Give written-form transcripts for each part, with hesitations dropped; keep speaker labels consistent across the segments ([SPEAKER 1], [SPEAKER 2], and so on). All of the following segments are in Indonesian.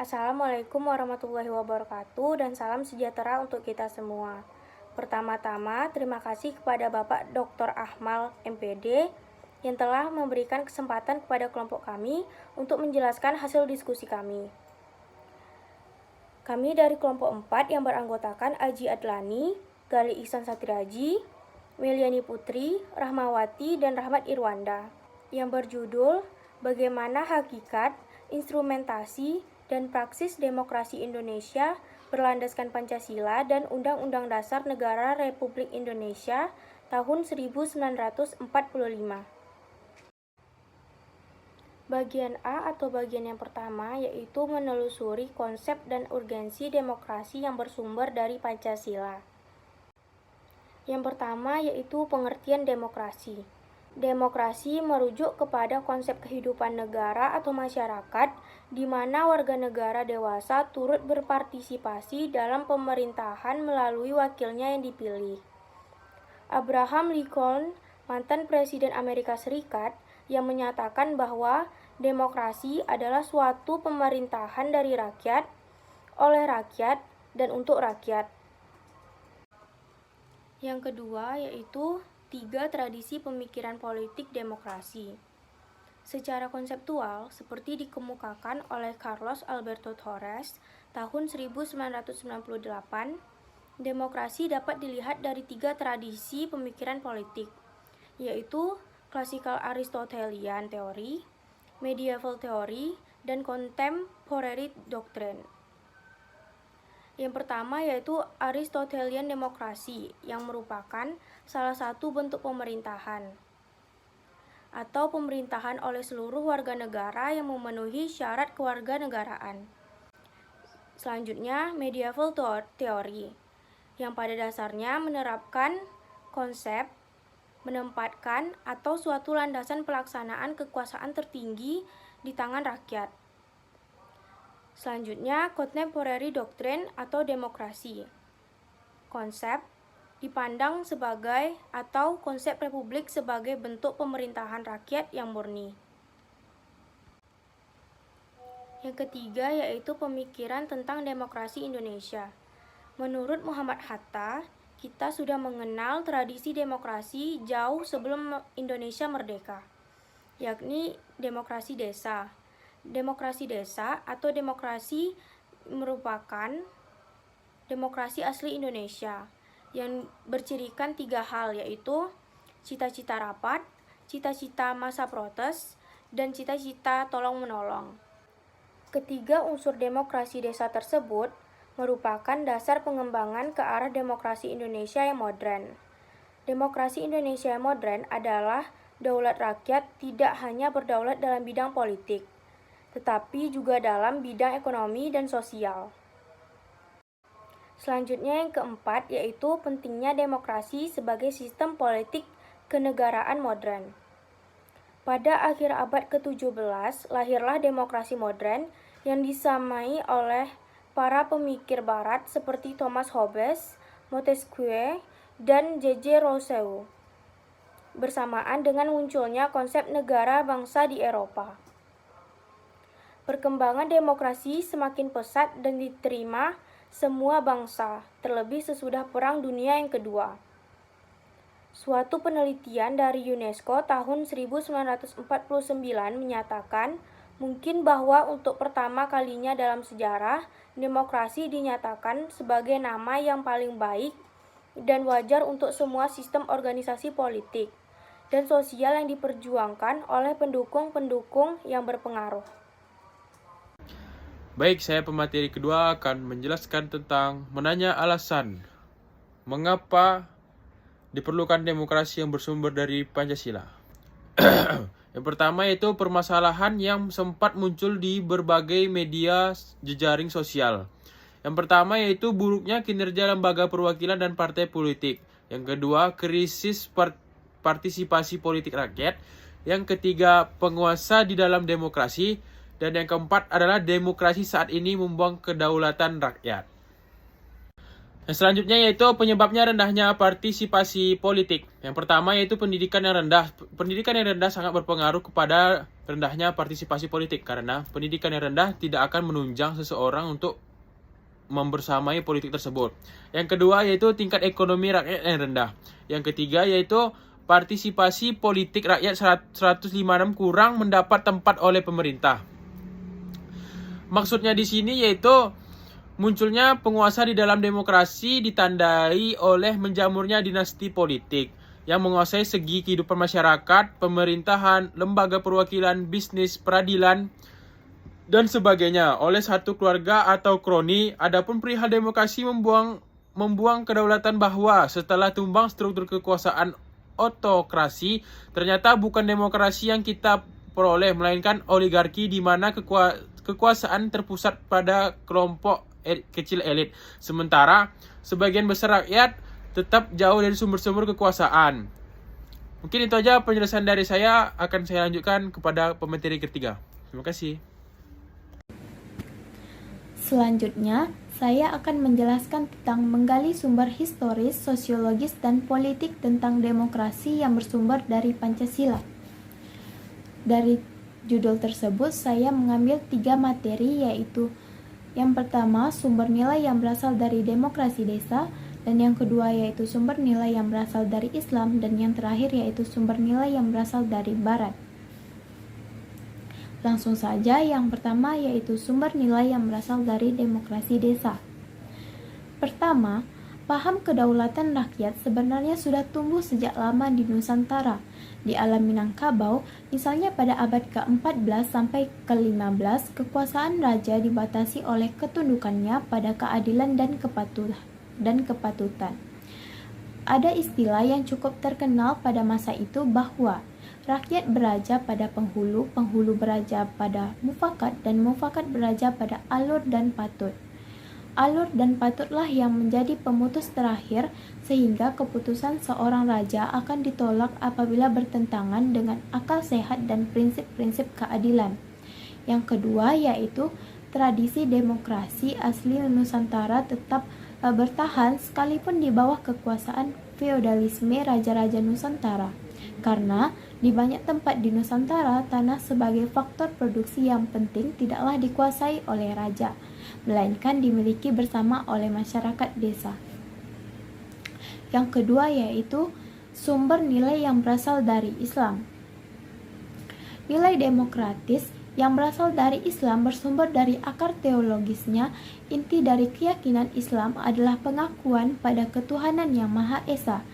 [SPEAKER 1] Assalamualaikum warahmatullahi wabarakatuh dan salam sejahtera untuk kita semua. Pertama-tama, terima kasih kepada Bapak Dr. Ahmal MPD yang telah memberikan kesempatan kepada kelompok kami untuk menjelaskan hasil diskusi kami. Kami dari kelompok 4 yang beranggotakan Aji Adlani, Gali Ihsan Satriaji, Meliani Putri, Rahmawati, dan Rahmat Irwanda yang berjudul Bagaimana Hakikat, Instrumentasi, dan Praksis Demokrasi Indonesia berlandaskan Pancasila dan Undang-Undang Dasar Negara Republik Indonesia tahun 1945. Bagian A atau bagian yang pertama yaitu menelusuri konsep dan urgensi demokrasi yang bersumber dari Pancasila. Yang pertama yaitu pengertian demokrasi. Demokrasi merujuk kepada konsep kehidupan negara atau masyarakat di mana warga negara dewasa turut berpartisipasi dalam pemerintahan melalui wakilnya yang dipilih. Abraham Lincoln, mantan Presiden Amerika Serikat, yang menyatakan bahwa demokrasi adalah suatu pemerintahan dari rakyat, oleh rakyat, dan untuk rakyat. Yang kedua yaitu 3 tradisi pemikiran politik demokrasi. Secara konseptual, seperti dikemukakan oleh Carlos Alberto Torres tahun 1998, demokrasi dapat dilihat dari 3 tradisi pemikiran politik, yaitu Classical Aristotelian Theory, Medieval Theory, dan Contemporary Doctrine. Yang pertama yaitu Aristotelian demokrasi yang merupakan salah satu bentuk pemerintahan atau pemerintahan oleh seluruh warga negara yang memenuhi syarat kewarganegaraan. Selanjutnya, Medieval Theory yang pada dasarnya menerapkan konsep menempatkan atau suatu landasan pelaksanaan kekuasaan tertinggi di tangan rakyat. Selanjutnya, Contemporary Doctrine atau demokrasi. Konsep dipandang sebagai atau konsep republik sebagai bentuk pemerintahan rakyat yang murni. Yang ketiga yaitu pemikiran tentang demokrasi Indonesia. Menurut Muhammad Hatta, kita sudah mengenal tradisi demokrasi jauh sebelum Indonesia merdeka, yakni demokrasi desa. Demokrasi desa atau demokrasi merupakan demokrasi asli Indonesia yang bercirikan 3 hal yaitu cita-cita rapat, cita-cita masa protes, dan cita-cita tolong-menolong. Ketiga unsur demokrasi desa tersebut merupakan dasar pengembangan ke arah demokrasi Indonesia yang modern. Demokrasi Indonesia yang modern adalah daulat rakyat tidak hanya berdaulat dalam bidang politik, tetapi juga dalam bidang ekonomi dan sosial. Selanjutnya yang keempat yaitu pentingnya demokrasi sebagai sistem politik kenegaraan modern. Pada akhir abad ke-17 lahirlah demokrasi modern yang disamai oleh para pemikir barat seperti Thomas Hobbes, Montesquieu, dan J.J. Rousseau, bersamaan dengan munculnya konsep negara bangsa di Eropa. Perkembangan demokrasi semakin pesat dan diterima semua bangsa, terlebih sesudah Perang Dunia yang Kedua. Suatu penelitian dari UNESCO tahun 1949 menyatakan mungkin bahwa untuk pertama kalinya dalam sejarah, demokrasi dinyatakan sebagai nama yang paling baik dan wajar untuk semua sistem organisasi politik dan sosial yang diperjuangkan oleh pendukung-pendukung yang berpengaruh.
[SPEAKER 2] Baik, saya pemateri kedua akan menjelaskan tentang menanya alasan mengapa diperlukan demokrasi yang bersumber dari Pancasila. Yang pertama yaitu permasalahan yang sempat muncul di berbagai media jejaring sosial. Yang pertama yaitu buruknya kinerja lembaga perwakilan dan partai politik. Yang kedua, krisis partisipasi politik rakyat. Yang ketiga, penguasa di dalam demokrasi. Dan yang keempat adalah demokrasi saat ini membuang kedaulatan rakyat. Yang selanjutnya yaitu penyebabnya rendahnya partisipasi politik. Yang pertama yaitu pendidikan yang rendah. Pendidikan yang rendah sangat berpengaruh kepada rendahnya partisipasi politik karena pendidikan yang rendah tidak akan menunjang seseorang untuk membersamai politik tersebut. Yang kedua yaitu tingkat ekonomi rakyat yang rendah. Yang ketiga yaitu partisipasi politik rakyat 156 kurang mendapat tempat oleh pemerintah. Maksudnya di sini yaitu munculnya penguasa di dalam demokrasi ditandai oleh menjamurnya dinasti politik yang menguasai segi kehidupan masyarakat, pemerintahan, lembaga perwakilan, bisnis, peradilan, dan sebagainya oleh satu keluarga atau kroni. Adapun perihal demokrasi membuang kedaulatan bahwa setelah tumbang struktur kekuasaan otokrasi, ternyata bukan demokrasi yang kita peroleh, melainkan oligarki di mana kekuasaan terpusat pada kelompok kecil elit. Sementara sebagian besar rakyat tetap jauh dari sumber-sumber kekuasaan. Mungkin itu aja penjelasan dari saya. Akan saya lanjutkan kepada pemateri ketiga. Terima kasih.
[SPEAKER 1] Selanjutnya, saya akan menjelaskan tentang menggali sumber historis, sosiologis, dan politik tentang demokrasi yang bersumber dari Pancasila. Dari judul tersebut, saya mengambil 3 materi, yaitu yang pertama, sumber nilai yang berasal dari demokrasi desa, dan yang kedua yaitu sumber nilai yang berasal dari Islam, dan yang terakhir yaitu sumber nilai yang berasal dari Barat. Langsung saja, yang pertama yaitu sumber nilai yang berasal dari demokrasi desa. Pertama, paham kedaulatan rakyat sebenarnya sudah tumbuh sejak lama di Nusantara. Di alam Minangkabau, misalnya pada abad ke-14 sampai ke-15, kekuasaan raja dibatasi oleh ketundukannya pada keadilan dan kepatutan. Ada istilah yang cukup terkenal pada masa itu bahwa rakyat beraja pada penghulu, penghulu beraja pada mufakat, dan mufakat beraja pada alur dan patut. Alur dan patutlah yang menjadi pemutus terakhir, sehingga keputusan seorang raja akan ditolak apabila bertentangan dengan akal sehat dan prinsip-prinsip keadilan. Yang kedua yaitu tradisi demokrasi asli Nusantara tetap bertahan sekalipun di bawah kekuasaan feodalisme raja-raja Nusantara. Karena di banyak tempat di Nusantara, tanah sebagai faktor produksi yang penting tidaklah dikuasai oleh raja, melainkan dimiliki bersama oleh masyarakat desa. Yang kedua yaitu sumber nilai yang berasal dari Islam. Nilai demokratis yang berasal dari Islam bersumber dari akar teologisnya. Inti dari keyakinan Islam adalah pengakuan pada ketuhanan yang Maha Esa.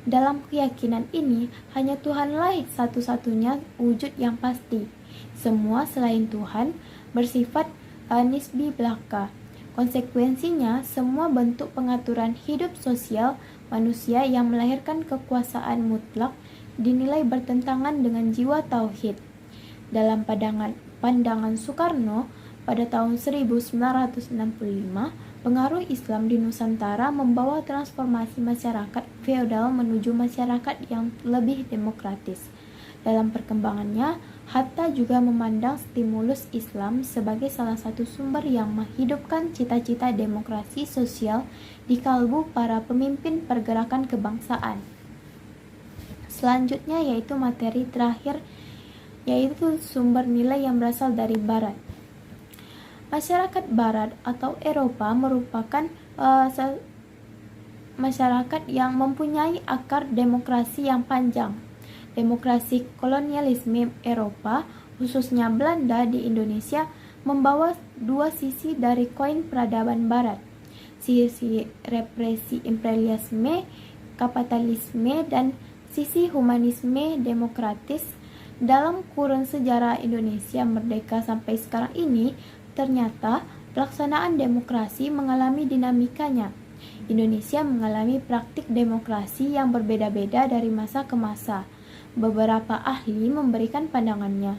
[SPEAKER 1] Dalam keyakinan ini, hanya Tuhanlah satu-satunya wujud yang pasti. Semua selain Tuhan bersifat nisbi belaka. Konsekuensinya, semua bentuk pengaturan hidup sosial manusia yang melahirkan kekuasaan mutlak dinilai bertentangan dengan jiwa tauhid. Dalam pandangan Soekarno, pada tahun 1965, pengaruh Islam di Nusantara membawa transformasi masyarakat feodal menuju masyarakat yang lebih demokratis. Dalam perkembangannya, Hatta juga memandang stimulus Islam sebagai salah satu sumber yang menghidupkan cita-cita demokrasi sosial di kalbu para pemimpin pergerakan kebangsaan. Selanjutnya yaitu materi terakhir, yaitu sumber nilai yang berasal dari Barat. Masyarakat Barat atau Eropa merupakan masyarakat yang mempunyai akar demokrasi yang panjang. Demokrasi kolonialisme Eropa, khususnya Belanda di Indonesia, membawa dua sisi dari koin peradaban Barat. Sisi represi imperialisme, kapitalisme, dan sisi humanisme demokratis. Dalam kurun sejarah Indonesia merdeka sampai sekarang ini, ternyata pelaksanaan demokrasi mengalami dinamikanya. Indonesia mengalami praktik demokrasi yang berbeda-beda dari masa ke masa. Beberapa ahli memberikan pandangannya.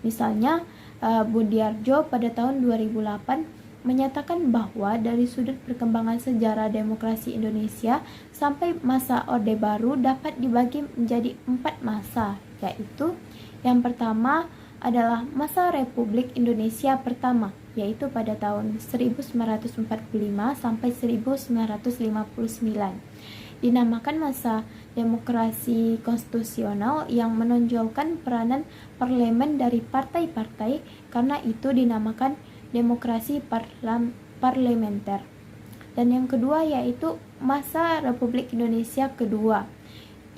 [SPEAKER 1] Misalnya, Budiarjo pada tahun 2008 menyatakan bahwa dari sudut perkembangan sejarah demokrasi Indonesia sampai masa Orde Baru dapat dibagi menjadi 4 masa, yaitu yang pertama adalah masa Republik Indonesia pertama,
[SPEAKER 3] yaitu pada tahun 1945 sampai 1959. Dinamakan masa demokrasi konstitusional yang menonjolkan peranan parlemen dari partai-partai, karena itu dinamakan demokrasi parlementer. Dan yang kedua yaitu masa Republik Indonesia kedua,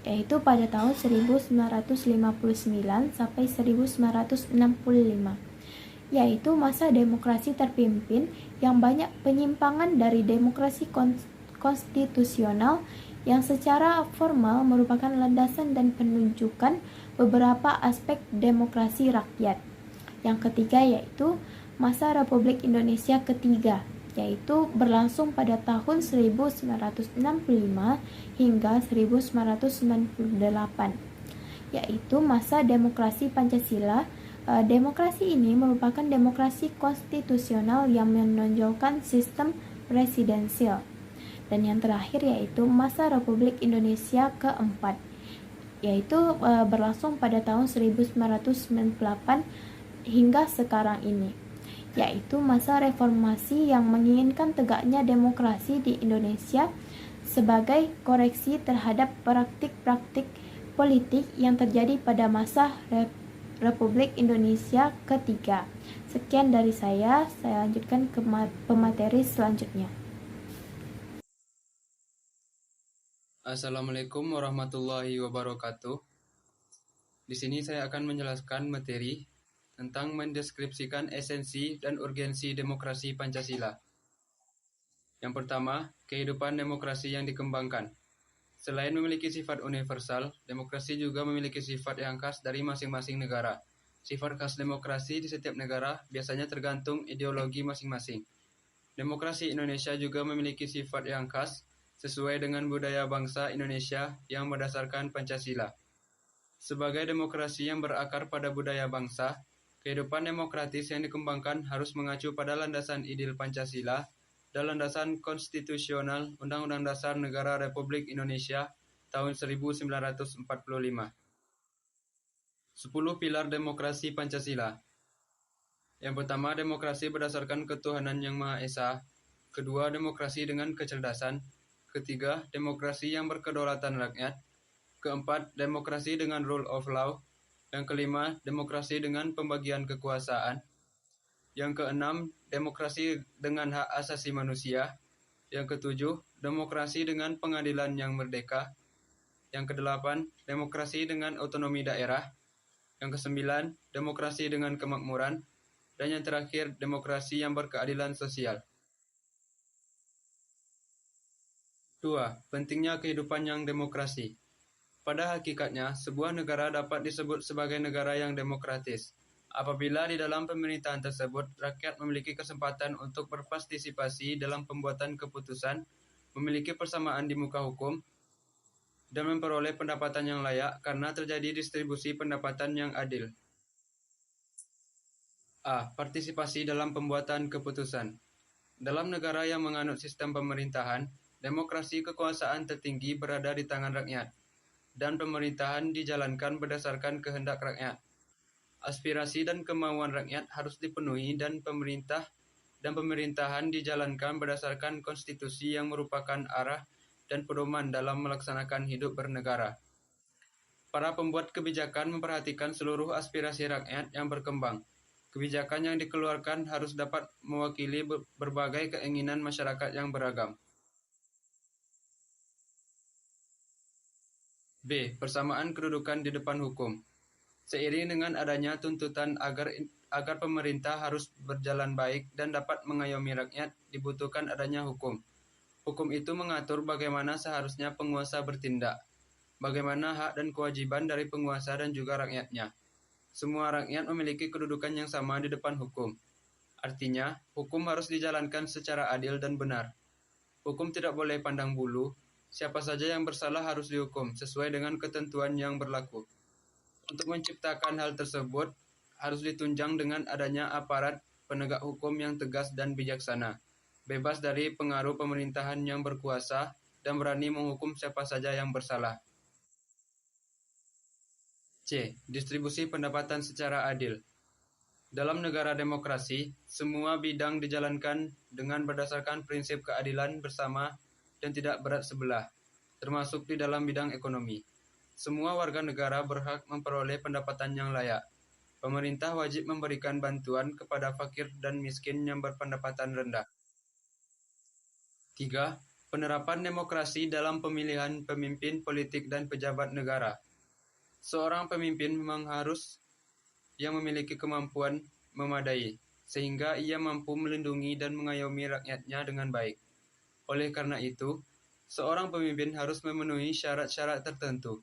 [SPEAKER 3] yaitu pada tahun 1959 sampai 1965, yaitu masa demokrasi terpimpin yang banyak penyimpangan dari demokrasi konstitusional yang secara formal merupakan landasan dan penunjukan beberapa aspek demokrasi rakyat. Yang ketiga yaitu masa Republik Indonesia ketiga, yaitu berlangsung pada tahun 1965 hingga 1998, yaitu masa demokrasi Pancasila. Demokrasi ini merupakan demokrasi konstitusional yang menonjolkan sistem presidensial. Dan yang terakhir yaitu masa Republik Indonesia keempat, yaitu berlangsung pada tahun 1998 hingga sekarang ini, yaitu masa reformasi yang menginginkan tegaknya demokrasi di Indonesia sebagai koreksi terhadap praktik-praktik politik yang terjadi pada masa Republik Indonesia ketiga. Sekian dari saya lanjutkan ke pemateri selanjutnya.
[SPEAKER 4] Assalamualaikum warahmatullahi wabarakatuh. Di sini saya akan menjelaskan materi tentang mendeskripsikan esensi dan urgensi demokrasi Pancasila. Yang pertama, kehidupan demokrasi yang dikembangkan. Selain memiliki sifat universal, demokrasi juga memiliki sifat yang khas dari masing-masing negara. Sifat khas demokrasi di setiap negara biasanya tergantung ideologi masing-masing. Demokrasi Indonesia juga memiliki sifat yang khas sesuai dengan budaya bangsa Indonesia yang berdasarkan Pancasila. Sebagai demokrasi yang berakar pada budaya bangsa, kehidupan demokratis yang dikembangkan harus mengacu pada landasan ideal Pancasila dan landasan konstitusional Undang-Undang Dasar Negara Republik Indonesia tahun 1945. 10 pilar demokrasi Pancasila. Yang pertama, demokrasi berdasarkan ketuhanan yang Maha Esa. Kedua, demokrasi dengan kecerdasan. Ketiga, demokrasi yang berkedaulatan rakyat. Keempat, demokrasi dengan rule of law. Yang kelima, demokrasi dengan pembagian kekuasaan. Yang keenam, demokrasi dengan hak asasi manusia. Yang ketujuh, demokrasi dengan pengadilan yang merdeka. Yang kedelapan, demokrasi dengan otonomi daerah. Yang kesembilan, demokrasi dengan kemakmuran. Dan yang terakhir, demokrasi yang berkeadilan sosial. 2. Pentingnya kehidupan yang demokrasi. Pada hakikatnya, sebuah negara dapat disebut sebagai negara yang demokratis apabila di dalam pemerintahan tersebut rakyat memiliki kesempatan untuk berpartisipasi dalam pembuatan keputusan, memiliki persamaan di muka hukum, dan memperoleh pendapatan yang layak karena terjadi distribusi pendapatan yang adil. A. Partisipasi dalam pembuatan keputusan. Dalam negara yang menganut sistem pemerintahan, demokrasi kekuasaan tertinggi berada di tangan rakyat, dan pemerintahan dijalankan berdasarkan kehendak rakyat. Aspirasi dan kemauan rakyat harus dipenuhi dan pemerintahan dijalankan berdasarkan konstitusi yang merupakan arah dan pedoman dalam melaksanakan hidup bernegara. Para pembuat kebijakan memperhatikan seluruh aspirasi rakyat yang berkembang. Kebijakan yang dikeluarkan harus dapat mewakili berbagai keinginan masyarakat yang beragam. B. Persamaan kedudukan di depan hukum. Seiring dengan adanya tuntutan agar pemerintah harus berjalan baik dan dapat mengayomi rakyat, dibutuhkan adanya hukum. Hukum itu mengatur bagaimana seharusnya penguasa bertindak, bagaimana hak dan kewajiban dari penguasa dan juga rakyatnya. Semua rakyat memiliki kedudukan yang sama di depan hukum. Artinya, hukum harus dijalankan secara adil dan benar. Hukum tidak boleh pandang bulu. Siapa saja yang bersalah harus dihukum sesuai dengan ketentuan yang berlaku. Untuk menciptakan hal tersebut, harus ditunjang dengan adanya aparat penegak hukum yang tegas dan bijaksana, bebas dari pengaruh pemerintahan yang berkuasa, dan berani menghukum siapa saja yang bersalah. C. Distribusi pendapatan secara adil. Dalam negara demokrasi, semua bidang dijalankan dengan berdasarkan prinsip keadilan bersama dan tidak berat sebelah, termasuk di dalam bidang ekonomi. Semua warga negara berhak memperoleh pendapatan yang layak. Pemerintah wajib memberikan bantuan kepada fakir dan miskin yang berpendapatan rendah. 3. Penerapan demokrasi dalam pemilihan pemimpin politik dan pejabat negara. Seorang pemimpin memang harus yang memiliki kemampuan memadai, sehingga ia mampu melindungi dan mengayomi rakyatnya dengan baik. Oleh karena itu, seorang pemimpin harus memenuhi syarat-syarat tertentu.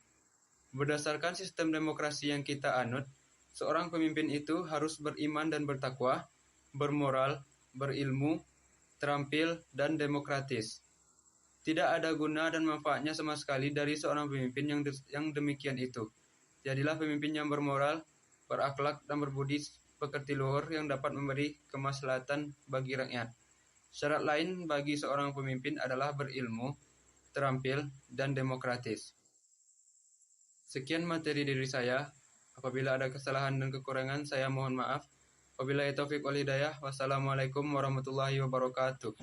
[SPEAKER 4] Berdasarkan sistem demokrasi yang kita anut, seorang pemimpin itu harus beriman dan bertakwa, bermoral, berilmu, terampil, dan demokratis. Tidak ada guna dan manfaatnya sama sekali dari seorang pemimpin yang demikian itu. Jadilah pemimpin yang bermoral, berakhlak, dan berbudi pekerti luhur yang dapat memberi kemaslahatan bagi rakyat. Syarat lain bagi seorang pemimpin adalah berilmu, terampil, dan demokratis. Sekian materi dari saya. Apabila ada kesalahan dan kekurangan, saya mohon maaf. Wabillahi taufiq wal hidayah. Wassalamualaikum warahmatullahi wabarakatuh.